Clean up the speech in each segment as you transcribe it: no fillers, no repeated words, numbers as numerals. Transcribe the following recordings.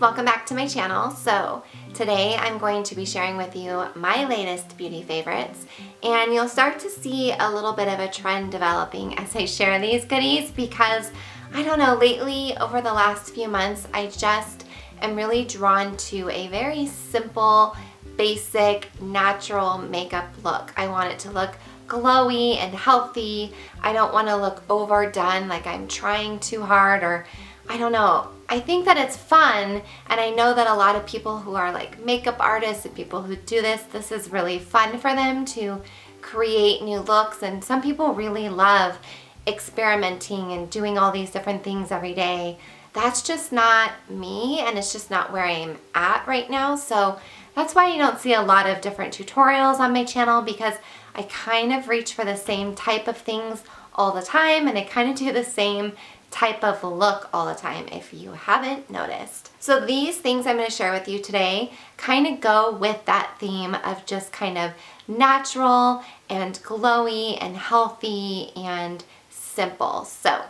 welcome back to my channel. So today I'm going to be sharing with you my latest beauty favorites, and you'll start to see a little bit of a trend developing as I share these goodies because I don't know, lately over the last few months I just am really drawn to a very simple, basic, natural makeup look. I want it to look glowy and healthy. I don't want to look overdone like I'm trying too hard, or I don't know. I think that it's fun, and I know that a lot of people who are like makeup artists and people who do this is really fun for them to create new looks, and some people really love experimenting and doing all these different things every day. That's just not me, and it's just not where I'm at right now. So that's why you don't see a lot of different tutorials on my channel, because I kind of reach for the same type of things all the time, and I kind of do the same type of look all the time, if you haven't noticed. So these things I'm going to share with you today kind of go with that theme of just kind of natural and glowy and healthy and simple. So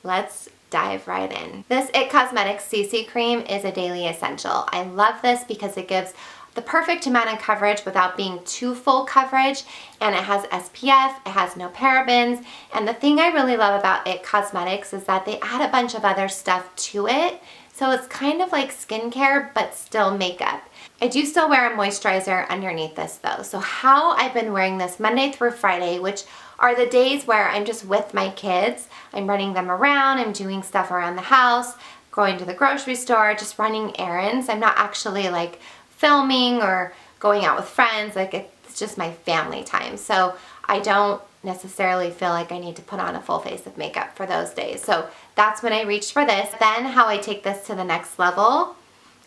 let's dive right in. This IT Cosmetics CC cream is a daily essential. I love this because it gives the perfect amount of coverage without being too full coverage, and it has SPF, it has no parabens, and the thing I really love about IT Cosmetics is that they add a bunch of other stuff to it, so it's kind of like skincare but still makeup. I do still wear a moisturizer underneath this though, so how I've been wearing this Monday through Friday, which are the days where I'm just with my kids. I'm running them around, I'm doing stuff around the house, going to the grocery store, just running errands. I'm not actually like filming or going out with friends. Like, it's just my family time. So I don't necessarily feel like I need to put on a full face of makeup for those days. So that's when I reached for this. Then how I take this to the next level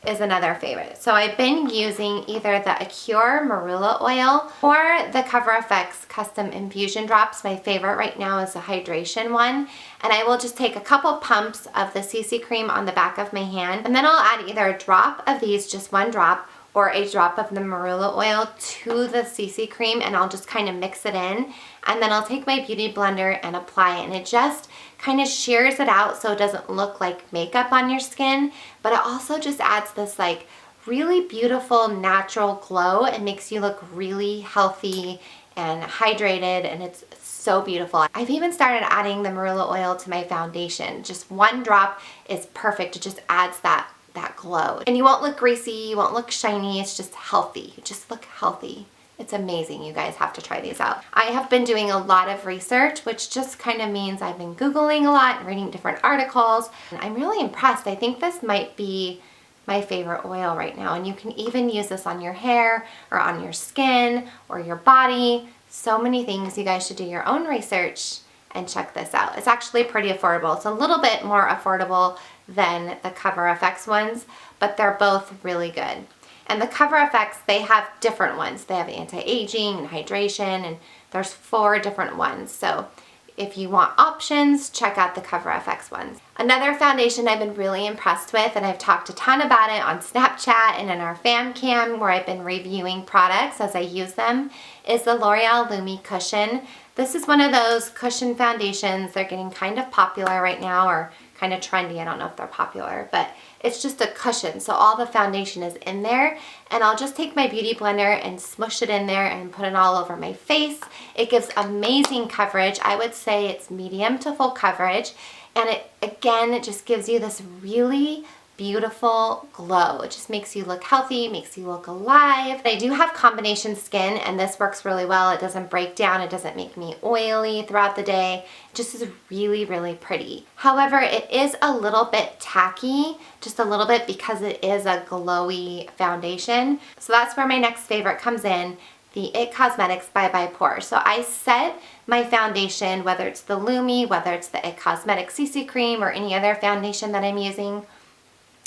is another favorite. So I've been using either the Acure Marula oil or the Cover FX Custom Infusion Drops. My favorite right now is the hydration one. And I will just take a couple pumps of the CC cream on the back of my hand, and then I'll add either a drop of these, just one drop, or a drop of the Marula oil to the CC cream, and I'll just kind of mix it in. And then I'll take my beauty blender and apply it, and it just kind of shears it out so it doesn't look like makeup on your skin, but it also just adds this like really beautiful natural glow. It makes you look really healthy and hydrated, and it's so beautiful. I've even started adding the Marula oil to my foundation. Just one drop is perfect. It just adds that glow. And you won't look greasy, you won't look shiny, it's just healthy. You just look healthy. It's amazing. You guys have to try these out. I have been doing a lot of research, which just kind of means I've been Googling a lot and reading different articles. And I'm really impressed. I think this might be my favorite oil right now. And you can even use this on your hair or on your skin or your body. So many things. You guys should do your own research and check this out. It's actually pretty affordable. It's a little bit more affordable than the Cover FX ones, but they're both really good. And the Cover FX, they have different ones. They have anti-aging and hydration, and there's 4 different ones. So if you want options, check out the Cover FX ones. Another foundation I've been really impressed with, and I've talked a ton about it on Snapchat and in our fan cam where I've been reviewing products as I use them, is the L'Oreal Lumi Cushion. This is one of those cushion foundations. They're getting kind of popular right now, or kind of trendy. I don't know if they're popular, but it's just a cushion. So all the foundation is in there, and I'll just take my beauty blender and smush it in there and put it all over my face. It gives amazing coverage. I would say it's medium to full coverage, and it just gives you this really beautiful glow. It just makes you look healthy, makes you look alive. I do have combination skin, and this works really well. It doesn't break down, it doesn't make me oily throughout the day. It just is really, really pretty. However, it is a little bit tacky, just a little bit, because it is a glowy foundation. So that's where my next favorite comes in, the IT Cosmetics Bye Bye Pore. So I set my foundation, whether it's the Lumi, whether it's the IT Cosmetics CC cream, or any other foundation that I'm using,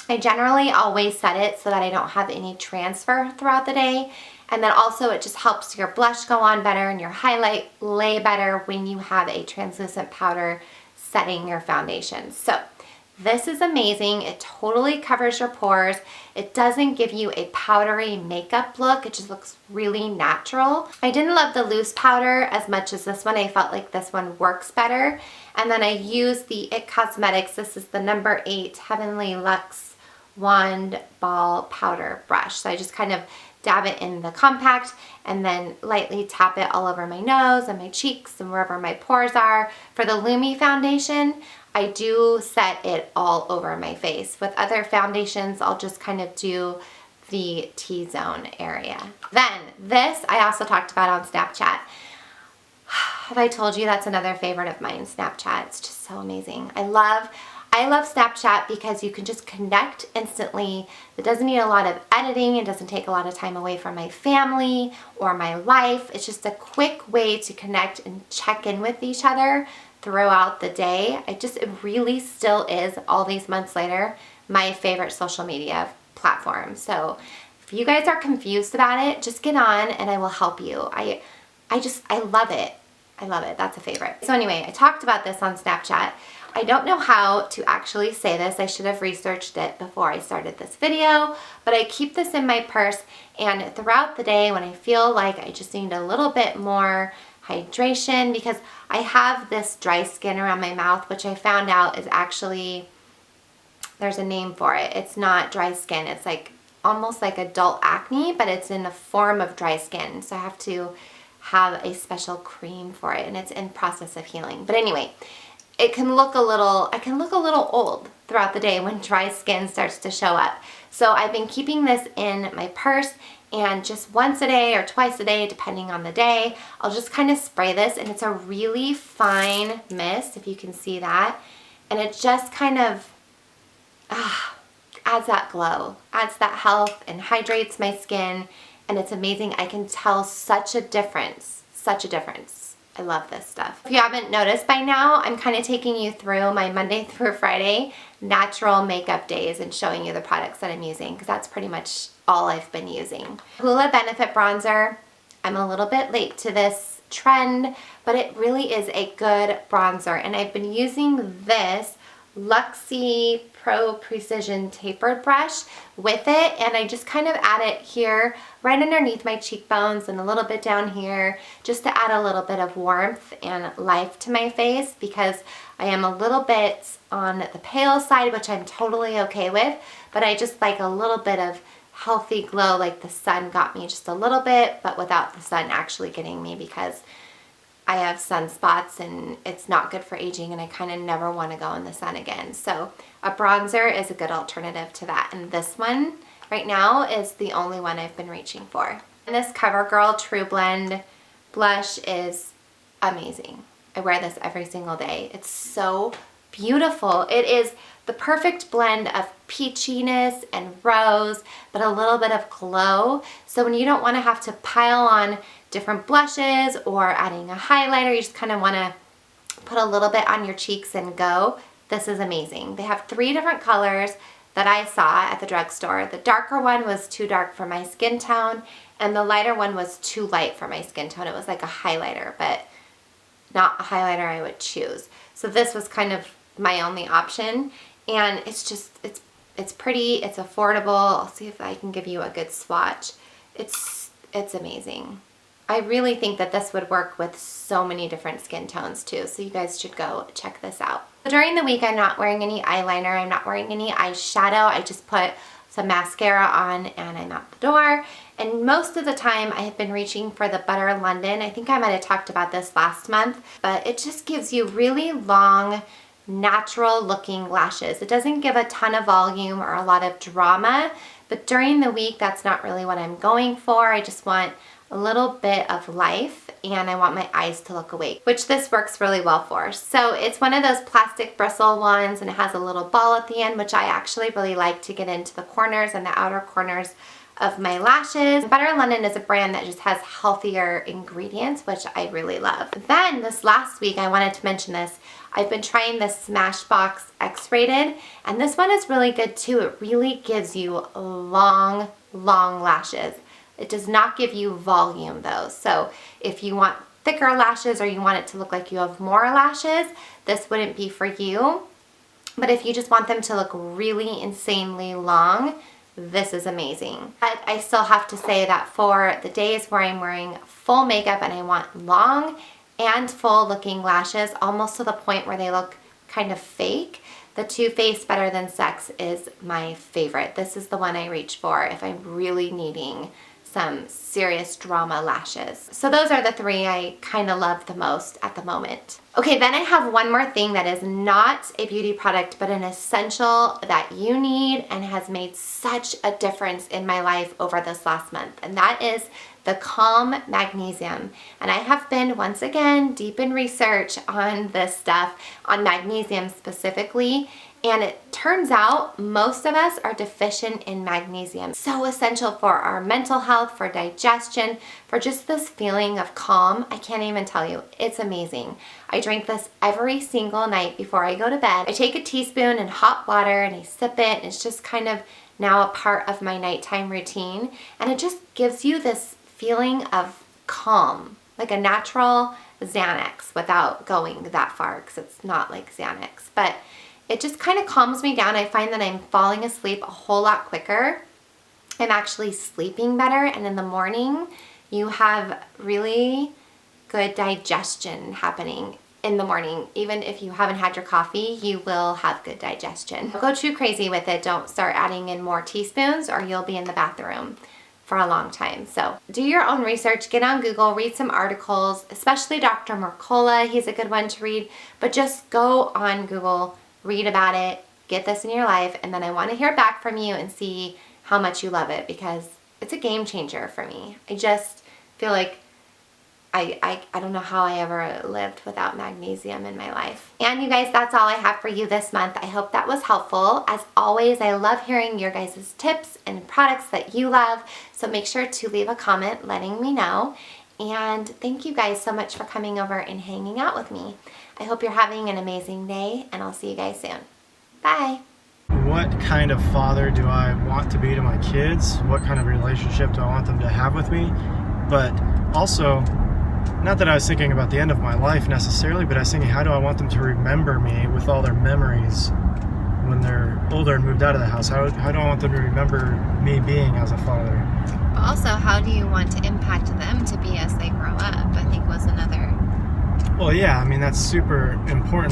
I generally always set it so that I don't have any transfer throughout the day. And then also it just helps your blush go on better and your highlight lay better when you have a translucent powder setting your foundation. So this is amazing. It totally covers your pores. It doesn't give you a powdery makeup look. It just looks really natural. I didn't love the loose powder as much as this one. I felt like this one works better. And then I used the IT Cosmetics. This is the number 8 Heavenly Luxe wand ball powder brush. So I just kind of dab it in the compact and then lightly tap it all over my nose and my cheeks and wherever my pores are. For the Lumi foundation, I do set it all over my face. With other foundations, I'll just kind of do the T-zone area. Then this I also talked about on Snapchat. Have I told you that's another favorite of mine, Snapchat? It's just so amazing. I love Snapchat because you can just connect instantly. It doesn't need a lot of editing. It doesn't take a lot of time away from my family or my life. It's just a quick way to connect and check in with each other throughout the day. It really still is, all these months later, my favorite social media platform. So if you guys are confused about it, just get on and I will help you. I love it. I love it. That's a favorite. So anyway, I talked about this on Snapchat. I don't know how to actually say this. I should have researched it before I started this video, but I keep this in my purse, and throughout the day when I feel like I just need a little bit more hydration, because I have this dry skin around my mouth, which I found out is actually, there's a name for it. It's not dry skin. It's like almost like adult acne, but it's in the form of dry skin. So I have to have a special cream for it, and it's in process of healing. But anyway, I can look a little old throughout the day when dry skin starts to show up. So I've been keeping this in my purse, and just once a day or twice a day, depending on the day, I'll just kind of spray this, and it's a really fine mist, if you can see that. And it just kind of adds that glow, adds that health, and hydrates my skin, and it's amazing. I can tell such a difference, such a difference. I love this stuff. If you haven't noticed by now, I'm kind of taking you through my Monday through Friday natural makeup days and showing you the products that I'm using, because that's pretty much all I've been using. Hoola Benefit Bronzer. I'm a little bit late to this trend, but it really is a good bronzer, and I've been using this Luxi Pro Precision Tapered brush with it, and I just kind of add it here right underneath my cheekbones and a little bit down here, just to add a little bit of warmth and life to my face, because I am a little bit on the pale side, which I'm totally okay with, but I just like a little bit of healthy glow, like the sun got me just a little bit, but without the sun actually getting me, because I have sunspots and it's not good for aging, and I kind of never want to go in the sun again. So a bronzer is a good alternative to that. And this one right now is the only one I've been reaching for. And this CoverGirl True Blend blush is amazing. I wear this every single day. It's so beautiful. It is the perfect blend of peachiness and rose, but a little bit of glow. So when you don't want to have to pile on different blushes or adding a highlighter, you just kind of want to put a little bit on your cheeks and go, this is amazing. They have 3 different colors that I saw at the drugstore. The darker one was too dark for my skin tone, and the lighter one was too light for my skin tone. It was like a highlighter, but not a highlighter I would choose. So this was kind of my only option, and it's just, it's pretty, it's affordable. I'll see if I can give you a good swatch. It's amazing. I really think that this would work with so many different skin tones too, so you guys should go check this out. During the week, I'm not wearing any eyeliner, I'm not wearing any eyeshadow. I just put some mascara on and I'm out the door. And most of the time I have been reaching for the Butter London. I think I might have talked about this last month, but it just gives you really long, natural looking lashes. It doesn't give a ton of volume or a lot of drama, but during the week, that's not really what I'm going for. I just want a little bit of life, and I want my eyes to look awake, which this works really well for. So it's one of those plastic bristle ones, and it has a little ball at the end, which I actually really like to get into the corners and the outer corners of my lashes. Butter London is a brand that just has healthier ingredients, which I really love. Then this last week, I wanted to mention this. I've been trying this Smashbox X-Rated, and this one is really good too. It really gives you long, long lashes. It does not give you volume though. So if you want thicker lashes or you want it to look like you have more lashes, this wouldn't be for you. But if you just want them to look really insanely long, this is amazing. But I still have to say that for the days where I'm wearing full makeup and I want long and full looking lashes, almost to the point where they look kind of fake, the Too Faced Better Than Sex is my favorite. This is the one I reach for if I'm really needing some serious drama lashes. So those are the three I kind of love the most at the moment. Okay, then I have one more thing that is not a beauty product, but an essential that you need and has made such a difference in my life over this last month, and that is the Calm Magnesium. And I have been, once again, deep in research on this stuff, on magnesium specifically, and it turns out most of us are deficient in magnesium. So essential for our mental health, for digestion, for just this feeling of calm. I can't even tell you, it's amazing. I drink this every single night before I go to bed. I take a teaspoon in hot water and I sip it. It's just kind of now a part of my nighttime routine. And it just gives you this feeling of calm, like a natural Xanax without going that far, because it's not like Xanax. But it just kind of calms me down. I find that I'm falling asleep a whole lot quicker. I'm actually sleeping better, and in the morning you have really good digestion happening in the morning. Even if you haven't had your coffee, you will have good digestion. Don't go too crazy with it. Don't start adding in more teaspoons or you'll be in the bathroom for a long time. So do your own research, get on Google, read some articles, especially Dr. Mercola. He's a good one to read, but just go on Google, read about it, get this in your life, and then I want to hear back from you and see how much you love it, because it's a game changer for me. I just feel like I don't know how I ever lived without magnesium in my life. And you guys, that's all I have for you this month. I hope that was helpful. As always, I love hearing your guys' tips and products that you love, so make sure to leave a comment letting me know. And thank you guys so much for coming over and hanging out with me. I hope you're having an amazing day, and I'll see you guys soon. Bye. What kind of father do I want to be to my kids? What kind of relationship do I want them to have with me? But also, not that I was thinking about the end of my life necessarily, but I was thinking, how do I want them to remember me with all their memories when they're older and moved out of the house? How do I want them to remember me being as a father? Also, how do you want to impact them to be as they grow up, I think was another. Well, yeah, I mean, that's super important.